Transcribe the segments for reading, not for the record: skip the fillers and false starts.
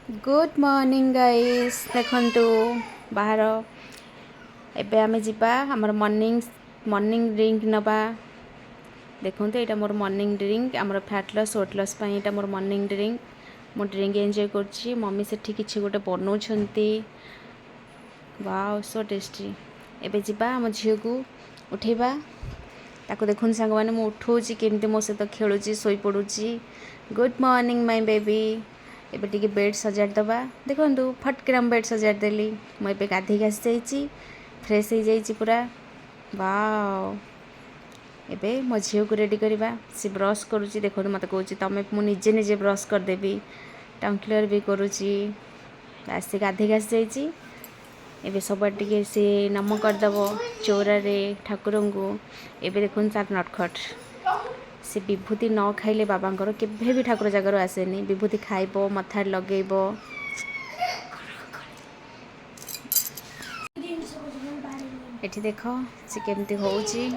Good morning guys देखंतु बाहर एबे आमे जिबा हमर मॉर्निंग ड्रिंक नबा देखंतु एटा मोर मॉर्निंग ड्रिंक हमर फैट लॉस वेट लॉस पई एटा मोर मॉर्निंग ड्रिंक मो ड्रिंक एन्जॉय करछि मम्मी सेठी किछि गोटे बनौ छंती वाओ सो टेस्टी एबे जिबा हम झियो को उठेबा ताको देखुन संग माने मो उठौछि केमते मो से त खेलुछि सोई पडुछि गुड मॉर्निंग माय बेबी एबे टिके बेड सजाड़ दबा देखंतु फटकराम बेड सजाड़ देली मो एबे गाधी घास जाईची फ्रेश हो जाईची पूरा वाओ एबे मो झियो को रेडी करबा से ब्रश करूची देखंतु मते कहूची तमे मु निजे निजे ब्रश कर देबी टंग क्लियर भी करूची बस से गाधी घास जाईची एबे सब टिके से नम कर दबो चौरा रे ठाकुरन को एबे देखुन सार नटखट से विभूति न खाइले बाबांकर केभे भी ठाकुर जगार आसेनी विभूति खाइबो मथार लगेइबो एठी देखो से केमती होउची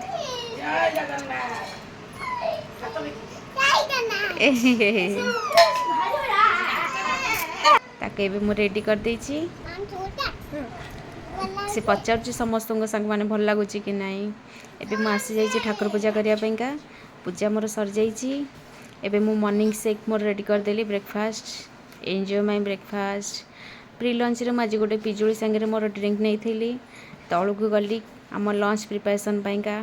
ताके भी मु रेडी कर देछि से पचारछि समस्त संग माने भल लागुची कि नाही एबे मु आसी जाईछि ठाकुर पूजा करिया पेंका पूजा मोर सर जाईछि एबे मु मॉर्निंग शेक मोर रेडी कर देली breakfast enjoy my breakfast pre lunch रे माजी गोटे पिजुली संगे मोर ड्रिंक नहीं थी तलू को गली आम लंच प्रिपरेशन पाइका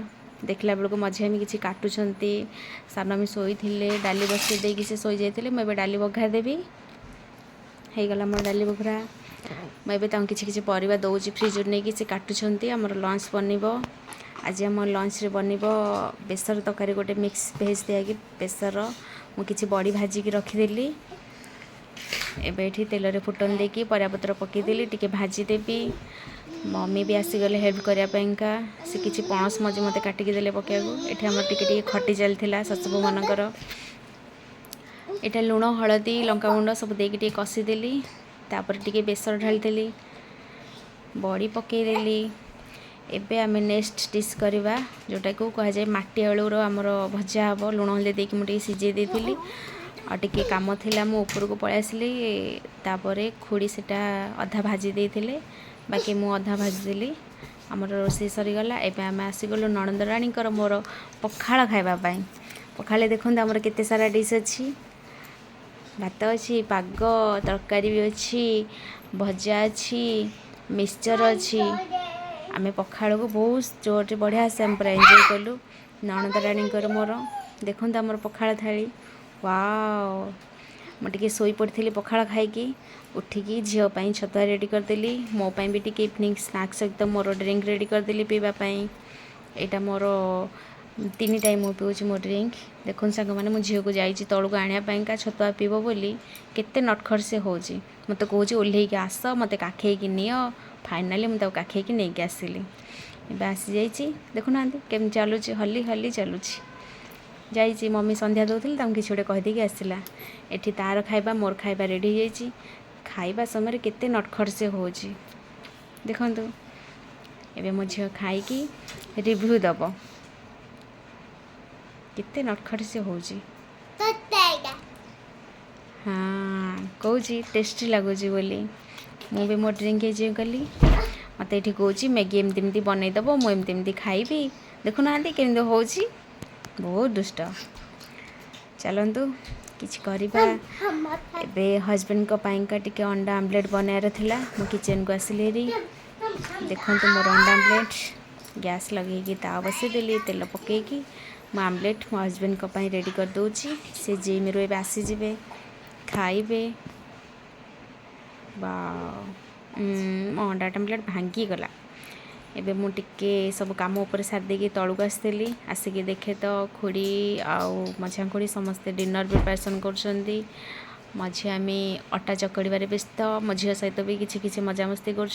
देखला बेलू मझे आम किसी काटुंट सान आम शोई डाली बसई देकी से शोई जाते मुझे डाली बघार देवी होगला मोर डाली बघरा मुझे किसी किसी परिवा दौर फ्रिज नहीं कि काटुंट आमर लंच बनब आज आम लंच रे बनब बेसर तरकारी गोटे मिक्स भेज दिया बेसर मुझे बड़ी भाजिकी रखीदेली एबे एठी तेल रे फुटन देकी परियापत्र पकईदेली टिके भाजीदेवी मम्मी भी आसीगले हेल्प करने से किसी पणस मजी मत काटिकी देले पकेबू एठी हमर टिके खटी चलता ससुबू मनकर एटा लुण हलदी लंका गुंड सब देकी कषीदेली तापर टिके बेसर ढाली बड़ी पकईदेली एबे आमे नेक्स्ट डिश करवा जोटा को कह जाए माटी आलूर आमर भजा हम लुण हल्दी देकी मुझे सीझे देती आ टिके काम थिला मु ऊपर को पळै आसली तापर खुड़ी सेटा अधा भाजी देइथिले बाकी मु अधा भाजी देली आमर रोषे सरीगला एबे आमे आसीगलु नणंद रानी मोर पखाळ खाइबा पाई पखाळे देखंतु आमर केते सारा डिश अछि भात अछि पाग तरकारी भी अछि भजा अछि मिक्सचर अछि आमे पखाळ को बहुत जोर बढ़िया से हम पूरा एंजॉय कलु नणंद रानी मोर देखंतु आमर पखाळ थाली वाओ मुझे शोई पड़ी पखाड़ खाई उठिकी झीपाई छतुआ रेडी करदेली मोपाई भी टी इवनिंग स्नाक्स सहित मोर ड्रिंक रेडी करदेली पीवाई यहाँ मोर 3 टाइम मु पीऊँ मो ड्रिंक देखुन सांग मैंने मो झील को जाइए तौक आने छतुआ पीब बोली केते नटखट से हो मत कौन ओह्लैक आस मत काखेकी नियो फाइनाली मुझे काखेकी नहीं आसली एवं आसी जाइए देखुना केम चलुची हली हली चलुची जाइए मम्मी संध्या दौली किसी गोटे कहीदेकी आसला एठी तार खाइबा मोर खाइबा रेडी हो खाइबा समय केते नटखट से हो देखंतु एबे मो झियो खाइकी रिव्यू दब केते नटखट से हो हाँ कहूँ टेस्टी लगुच बोली मुझे मो ड्रिंक एंजॉय कली मत ये कौची मैगी एमती बनईदब मुझे खाइबी देखुना केमती हो बहुत दुष्ट चलतु किसी करवा एबे हजबैंड को पाइंका टिके अंडा आमलेट बनार थिला मो किचन को आसिली देखो मोर अंडा आमलेट गैस लगे ता बसईदेली तेल पकईकी मो आमलेट मो हजबैंड को पाई रेडी कर दूची से जिम रू आसीजे खाइबे बा मो अंडा आमलेट भांगी गला एबे मु टिके सब काम ऊपर सार देकी तलू आसती आसिकी देखे तो खुड़ी आउ मझिया खुड़ी समस्ते डिनर प्रिपरेशन कर मझी आम अटा चकड़े व्यस्त मो झील सहित भी किसी किसी मजामस्ती कर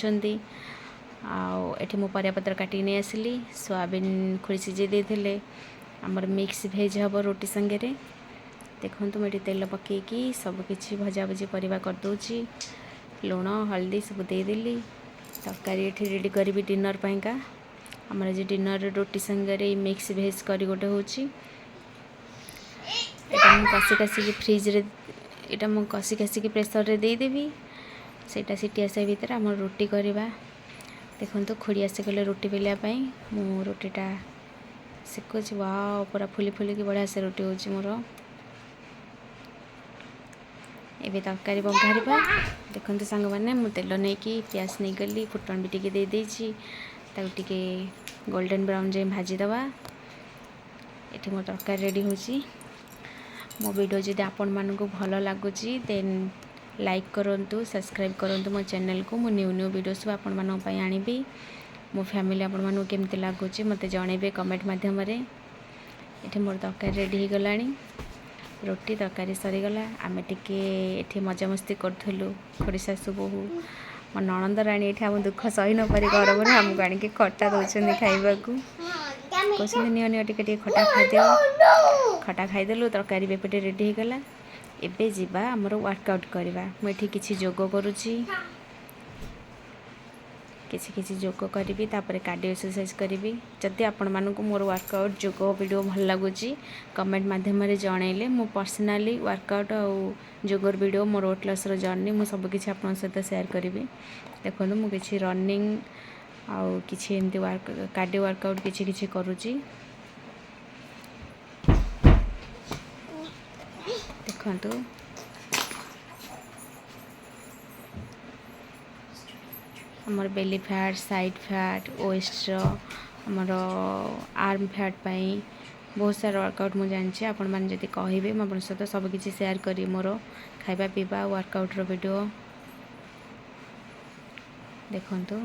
मु परियापत्र काटिक नहीं आसली सोयाबीन खुड़ी सीझे देते आमर मिक्स भेज हम रोटी संगे देखो मुझे तेल पकईकी सबकि भजा भुजी परिवा करदे लुण हल्दी सब देदेली तरकारी ये रेडी करी डिनर पाइंका आमर आज डिनर रोटी संगे मिक्स भेज करी गोटे हूँ कसी कसिकी फ्रिज रे ଏଇଟା ମୁଁ କଷି କାଷିକି ପ୍ରେସରରେ ଦେଇଦେବି। ସେଇଟା ସିଟି ଆସିବା ଭିତରେ ଆମର ରୁଟି କରିବା। ଦେଖନ୍ତୁ ଖୁଡ଼ି ଆସିଗଲେ ରୁଟି ବେଲିବା ପାଇଁ। ମୁଁ ରୁଟିଟା ସେକୁଛି। ୱାଓ ପୁରା ଫୁଲି ଫୁଲିକି ବଢ଼ିଆ ସେ ରୁଟି ହେଉଛି ମୋର। ଏବେ ତରକାରୀ ବଘାରିବା। ଦେଖନ୍ତୁ ସାଙ୍ଗମାନେ ମୁଁ ତେଲ ନେଇକି ପିଆଜ ନେଇଗଲି, ଫୁଟଣ ବି ଟିକେ ଦେଇଦେଇଛି। ତାକୁ ଟିକେ ଗୋଲ୍ଡେନ୍ ବ୍ରାଉନ୍ ଯାଏଁ ଭାଜିଦେବା। ଏଠି ମୋ ତରକାରୀ ରେଡ଼ି ହେଉଛି। ମୋ ଭିଡ଼ିଓ ଯଦି ଆପଣମାନଙ୍କୁ ଭଲ ଲାଗୁଛି ଦେନ୍ ଲାଇକ୍ କରନ୍ତୁ, ସବସ୍କ୍ରାଇବ୍ କରନ୍ତୁ ମୋ ଚ୍ୟାନେଲକୁ। ମୁଁ ନ୍ୟୁ ଭିଡ଼ିଓ ସବୁ ଆପଣମାନଙ୍କ ପାଇଁ ଆଣିବି। ମୋ ଫ୍ୟାମିଲି ଆପଣମାନଙ୍କୁ କେମିତି ଲାଗୁଛି ମୋତେ ଜଣାଇବେ କମେଣ୍ଟ ମାଧ୍ୟମରେ। ଏଠି ମୋର ତରକାରୀ ରେଡ଼ି ହୋଇଗଲାଣି। ରୁଟି ତରକାରୀ ସରିଗଲା। ଆମେ ଟିକେ ଏଠି ମଜାମସ୍ତି କରୁଥିଲୁ ଖୁଡ଼ି ଶାଶୁ ବୋହୂ। ମୋ ନଣନ୍ଦ ରାଣୀ ଏଠି ଆମ ଦୁଃଖ ସହି ନପାରି ଗରମରେ ଆମକୁ ଆଣିକି ଖଟା ଦେଉଛନ୍ତି ଖାଇବାକୁ। କହୁଛନ୍ତି ନିଅ ନିଅ ଟିକେ ଟିକେ ଖଟା ଖାଇଦିଅ। ଖଟା ଖାଇଦେଲୁ। ତରକାରୀ ବି ଏପଟେ ରେଡ଼ି ହୋଇଗଲା। ଏବେ ଯିବା ଆମର ୱାର୍କଆଉଟ୍ କରିବା। ମୁଁ ଏଠି କିଛି ଯୋଗ କରୁଛି, କିଛି ଯୋଗ କରିବି, ତାପରେ କାର୍ଡ଼ିଓ ଏକ୍ସରସାଇଜ୍ କରିବି। ଯଦି ଆପଣମାନଙ୍କୁ ମୋର ୱାର୍କଆଉଟ୍ ଯୋଗ ଭିଡ଼ିଓ ଭଲ ଲାଗୁଛି କମେଣ୍ଟ ମାଧ୍ୟମରେ ଜଣାଇଲେ ମୁଁ ପର୍ସନାଲି ୱାର୍କଆଉଟ୍ ଆଉ ଯୋଗର ଭିଡ଼ିଓ, ମୋର ୱେଟ୍ ଲସ୍ର ଜର୍ଣ୍ଣି ମୁଁ ସବୁକିଛି ଆପଣଙ୍କ ସହିତ ସେୟାର କରିବି। ଦେଖନ୍ତୁ ମୁଁ କିଛି ରନିଂ ଆଉ କିଛି ଏମିତି କାର୍ଡ଼ିଓ ୱାର୍କଆଉଟ୍ କିଛି କରୁଛି। ଦେଖନ୍ତୁ ଆମର ବେଲି ଫ୍ୟାଟ୍, ସାଇଡ଼୍ ଫ୍ୟାଟ୍, ୱେଷ୍ଟର ଆମର ଆର୍ମ ଫ୍ୟାଟ୍ ପାଇଁ ବହୁତ ସାରା ୱାର୍କଆଉଟ୍ ମୁଁ ଜାଣିଛି। ଆପଣମାନେ ଯଦି କହିବେ ମୁଁ ଆପଣଙ୍କ ସହିତ ସବୁକିଛି ସେୟାର କରିବି। ମୋର ଖାଇବା ପିଇବା ୱାର୍କଆଉଟ୍ର ଭିଡ଼ିଓ ଦେଖନ୍ତୁ।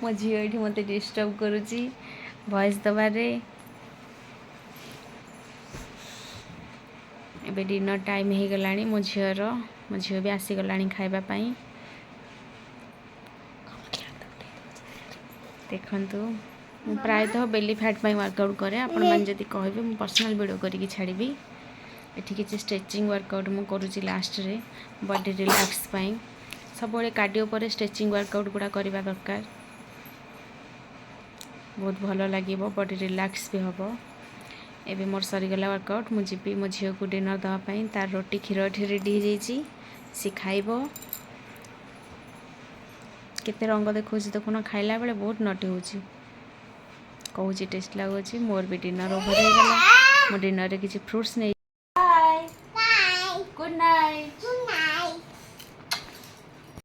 ମୋ ଝିଅ ଏଠି ମୋତେ ଡିଷ୍ଟର୍ବ କରୁଛି ଭଏସ୍ ଦେବାରେ। ଏବେ ଡିନର୍ ଟାଇମ୍ ହେଇଗଲାଣି ମୋ ଝିଅ ବି ଆସିଗଲାଣି ଖାଇବା ପାଇଁ। ଦେଖନ୍ତୁ ମୁଁ ପ୍ରାୟତଃ ବେଲି ଫ୍ୟାଟ୍ ପାଇଁ ୱାର୍କଆଉଟ୍ କରେ। ଆପଣମାନେ ଯଦି କହିବେ ମୁଁ ପର୍ସନାଲ୍ ଭିଡ଼ିଓ କରିକି ଛାଡ଼ିବି। ଏଠି କିଛି ଷ୍ଟ୍ରେଚିଂ ୱାର୍କଆଉଟ୍ ମୁଁ କରୁଛି ଲାଷ୍ଟରେ ବଡି ରିଲାକ୍ସ ପାଇଁ। ସବୁବେଳେ କାର୍ଡ଼ିଓ ପରେ ଷ୍ଟ୍ରେଚିଂ ୱାର୍କଆଉଟ୍ ଗୁଡ଼ା କରିବା ଦରକାର। ବହୁତ ଭଲ ଲାଗିବ, ବଡି ରିଲାକ୍ସ ବି ହେବ। ଏବେ ମୋର ସରିଗଲା ୱାର୍କଆଉଟ୍। ମୁଁ ଯିବି ମୋ ଝିଅକୁ ଡିନର୍ ଦେବା ପାଇଁ। ତାର ରୁଟି କ୍ଷୀର ଏଠି ରେଡ଼ି ହେଇଯାଇଛି, ସେ ଖାଇବ। କେତେ ରଙ୍ଗ ଦେଖାଉଛି ଦେଖୁନ, ଖାଇଲା ବେଳେ ବହୁତ ନଟି ହେଉଛି। କହୁଛି ଟେଷ୍ଟ ଲାଗୁଛି। ମୋର ବି ଡିନର୍ ଓଭର ହେଇଗଲା। ମୁଁ ଡିନର୍ରେ କିଛି ଫ୍ରୁଟ୍ସ ନେଇ